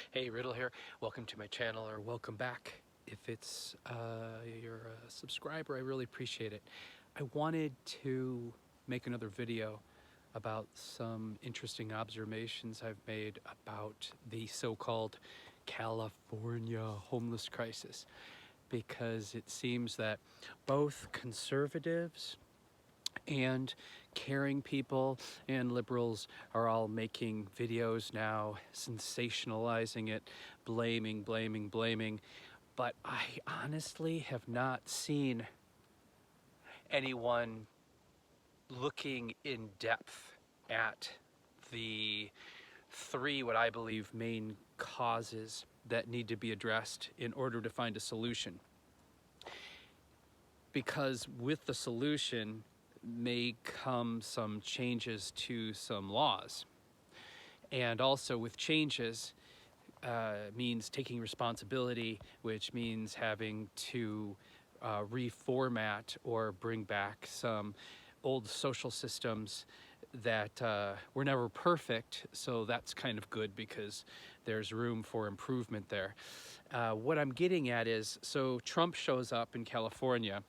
Hey, Riddle here. Welcome to my channel, or welcome back. If it's you're a subscriber, I really appreciate it. I wanted to make another video about some interesting observations I've made about the so-called California homeless crisis, because it seems that both conservatives and caring people and liberals are all making videos now, sensationalizing it, blaming. But I honestly have not seen anyone looking in depth at the three, what I believe, main causes that need to be addressed in order to find a solution. Because with the solution may come some changes to some laws. And also with changes means taking responsibility, which means having to reformat or bring back some old social systems that were never perfect. So that's kind of good because there's room for improvement there. What I'm getting at is, so Trump shows up in California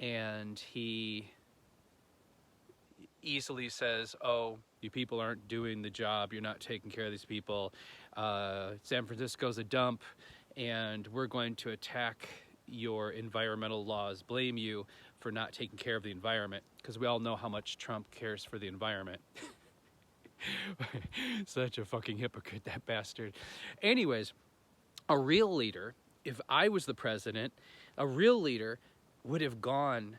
and he easily says, oh, you people aren't doing the job, you're not taking care of these people, San Francisco's a dump, and we're going to attack your environmental laws, blame you for not taking care of the environment, because we all know how much Trump cares for the environment. Such a fucking hypocrite, that bastard. Anyways, a real leader, if I was the president, a real leader would have gone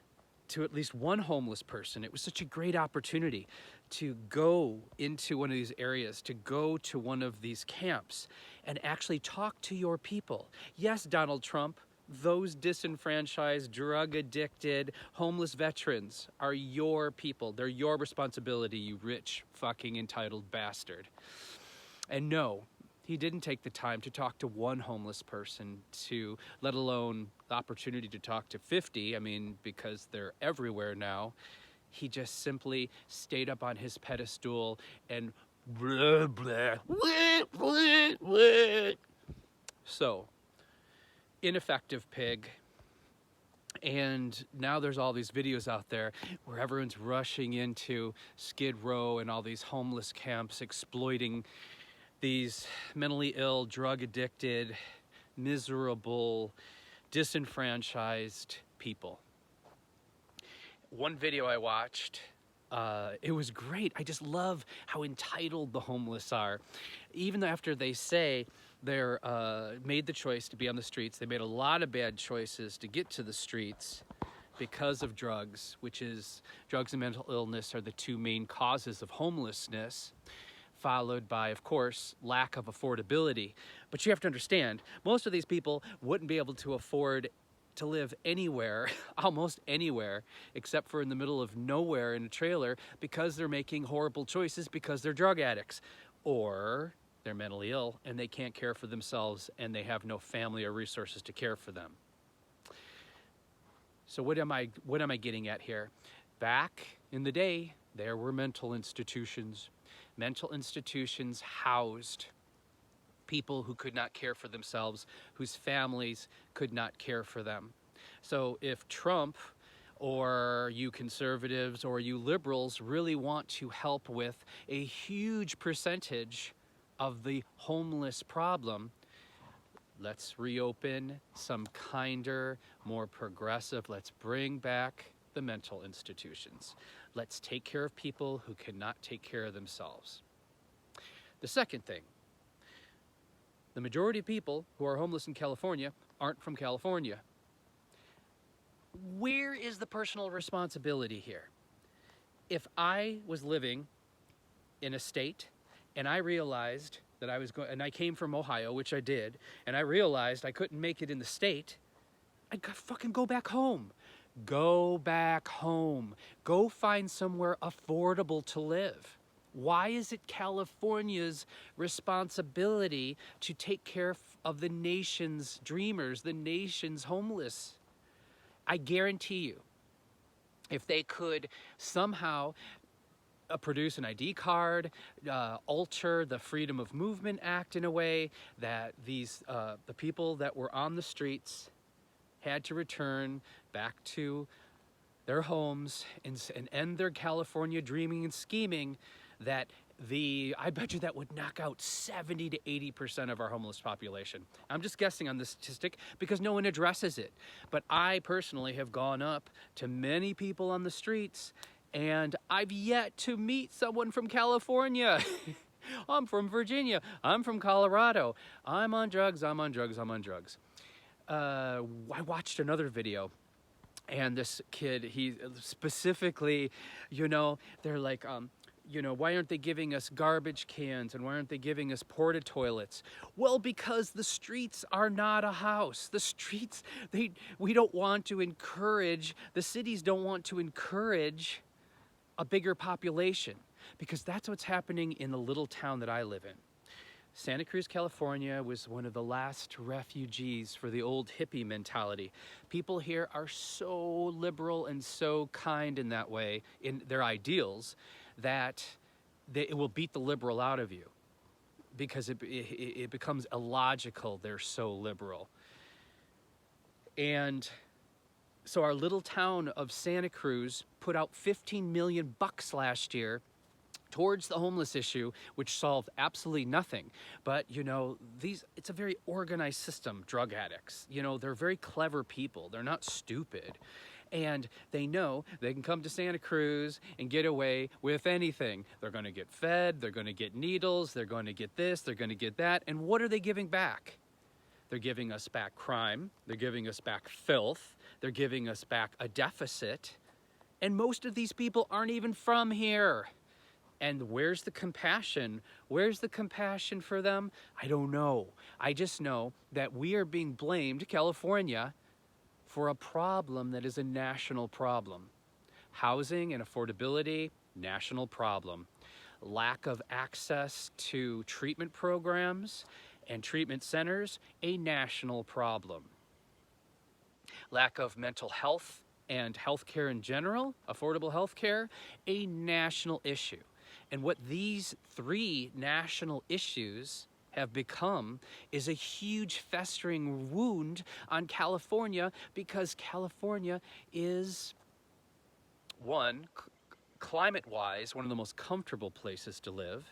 to at least one homeless person. It was such a great opportunity to go into one of these areas, to go to one of these camps and actually talk to your people. Yes, Donald Trump, those disenfranchised, drug-addicted, homeless veterans are your people. They're your responsibility, you rich, fucking entitled bastard. And no, he didn't take the time to talk to one homeless person, to let alone the opportunity to talk to 50. I mean, because they're everywhere now. He just simply stayed up on his pedestal and blah, blah, blah. So, ineffective pig. And now there's all these videos out there where everyone's rushing into Skid Row and all these homeless camps, exploiting these mentally ill, drug-addicted, miserable, disenfranchised people. One video I watched, it was great. I just love how entitled the homeless are. Even after they say they're made the choice to be on the streets, they made a lot of bad choices to get to the streets because of drugs, which is drugs and mental illness are the two main causes of homelessness, followed by, of course, lack of affordability. But you have to understand, most of these people wouldn't be able to afford to live anywhere, almost anywhere, except for in the middle of nowhere in a trailer, because they're making horrible choices because they're drug addicts, or they're mentally ill and they can't care for themselves and they have no family or resources to care for them. So what am I getting at here? Back in the day, there were mental institutions. Mental institutions housed people who could not care for themselves, whose families could not care for them. So if Trump or you conservatives or you liberals really want to help with a huge percentage of the homeless problem, let's reopen some kinder, more progressive, let's bring back the mental institutions. Let's take care of people who cannot take care of themselves. The second thing, the majority of people who are homeless in California aren't from California. Where is the personal responsibility here? If I was living in a state and I realized that I was going, and I came from Ohio, which I did, and I realized I couldn't make it in the state, I'd fucking go back home. Go back home. Go find somewhere affordable to live. Why is it California's responsibility to take care of the nation's dreamers, the nation's homeless? I guarantee you, if they could somehow produce an ID card, alter the Freedom of Movement Act in a way that the people that were on the streets had to return back to their homes and end their California dreaming and scheming. That I bet you that would knock out 70 to 80% of our homeless population. I'm just guessing on this statistic because no one addresses it. But I personally have gone up to many people on the streets, and I've yet to meet someone from California. I'm from Virginia. I'm from Colorado. I'm on drugs. I'm on drugs. I'm on drugs. I watched another video, and this kid, he specifically, they're like, why aren't they giving us garbage cans, and why aren't they giving us porta toilets? Well, because the streets are not a house. The streets, we don't want to encourage, the cities don't want to encourage a bigger population, because that's what's happening in the little town that I live in. Santa Cruz, California was one of the last refugees for the old hippie mentality. People here are so liberal and so kind in that way, in their ideals, that it will beat the liberal out of you, because it becomes illogical. They're so liberal. And so our little town of Santa Cruz put out $15 million last year towards the homeless issue, which solved absolutely nothing. But, it's a very organized system, drug addicts. They're very clever people. They're not stupid. And they know they can come to Santa Cruz and get away with anything. They're going to get fed, they're going to get needles, they're going to get this, they're going to get that. And what are they giving back? They're giving us back crime, they're giving us back filth, they're giving us back a deficit. And most of these people aren't even from here. And where's the compassion? Where's the compassion for them? I don't know. I just know that we are being blamed, California, for a problem that is a national problem. Housing and affordability, national problem. Lack of access to treatment programs and treatment centers, a national problem. Lack of mental health and healthcare in general, affordable healthcare, a national issue. And what these three national issues have become is a huge festering wound on California, because California is, one, climate-wise, one of the most comfortable places to live.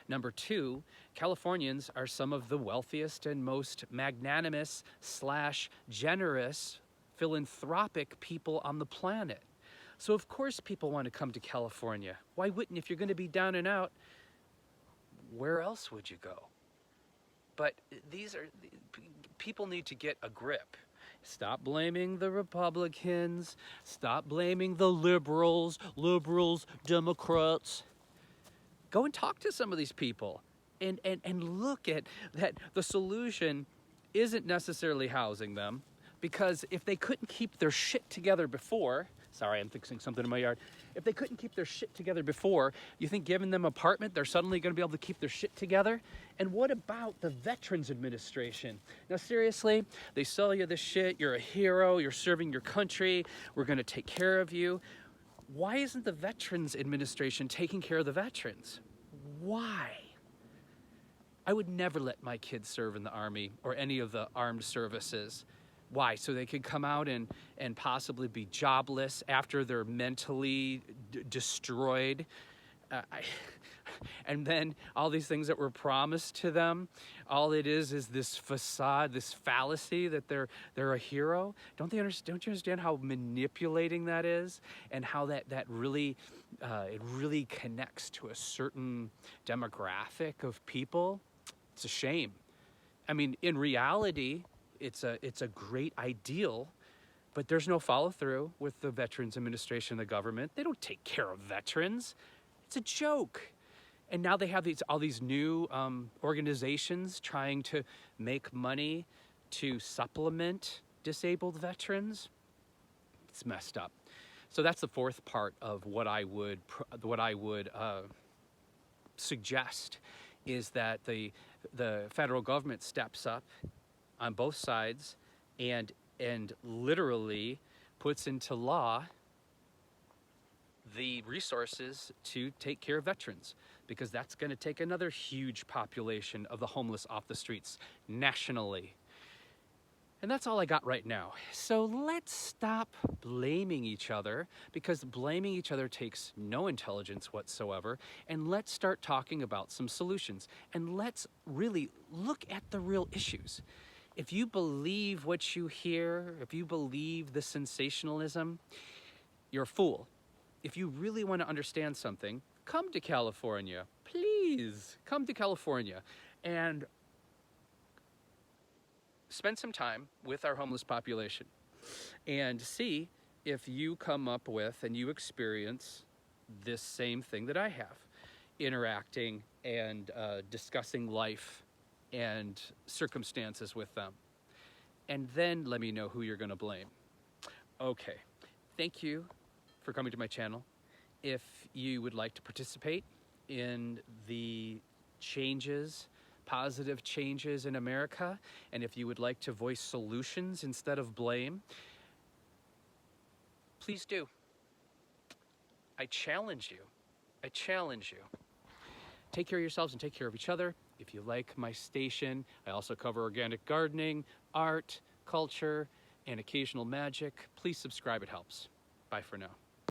Number two, Californians are some of the wealthiest and most magnanimous / generous, philanthropic people on the planet. So of course people want to come to California. Why wouldn't? If you're going to be down and out, where else would you go? But people need to get a grip. Stop blaming the Republicans. Stop blaming the liberals, Democrats. Go and talk to some of these people and look at that. The solution isn't necessarily housing them, because if they couldn't keep their shit together before, sorry, I'm fixing something in my yard. If they couldn't keep their shit together before, you think giving them an apartment, they're suddenly going to be able to keep their shit together? And what about the Veterans Administration? Now, seriously, they sell you this shit. You're a hero. You're serving your country. We're going to take care of you. Why isn't the Veterans Administration taking care of the veterans? Why? I would never let my kids serve in the Army or any of the armed services. Why? So they could come out and possibly be jobless after they're mentally destroyed. And then all these things that were promised to them, all it is this facade, this fallacy that they're a hero. Don't you understand how manipulating that is, and how that really it really connects to a certain demographic of people? It's a shame. I mean, in reality, it's a great ideal, but there's no follow through with the Veterans Administration and the government. They don't take care of veterans. It's a joke. And now they have all these new organizations trying to make money to supplement disabled veterans. It's messed up. So that's the fourth part of what I would suggest, is that the federal government steps up on both sides and literally puts into law the resources to take care of veterans, because that's going to take another huge population of the homeless off the streets nationally. And that's all I got right now. So let's stop blaming each other, because blaming each other takes no intelligence whatsoever. And let's start talking about some solutions. And let's really look at the real issues. If you believe what you hear, if you believe the sensationalism, you're a fool. If you really want to understand something, come to California. Please come to California and spend some time with our homeless population and see if you come up with and you experience this same thing that I have, interacting and discussing life and circumstances with them. And then let me know who you're going to blame. Okay, thank you for coming to my channel. If you would like to participate in the changes, positive changes in America, and if you would like to voice solutions instead of blame, please do. I challenge you. I challenge you. Take care of yourselves and take care of each other. If you like my station, I also cover organic gardening, art, culture, and occasional magic. Please subscribe, it helps. Bye for now.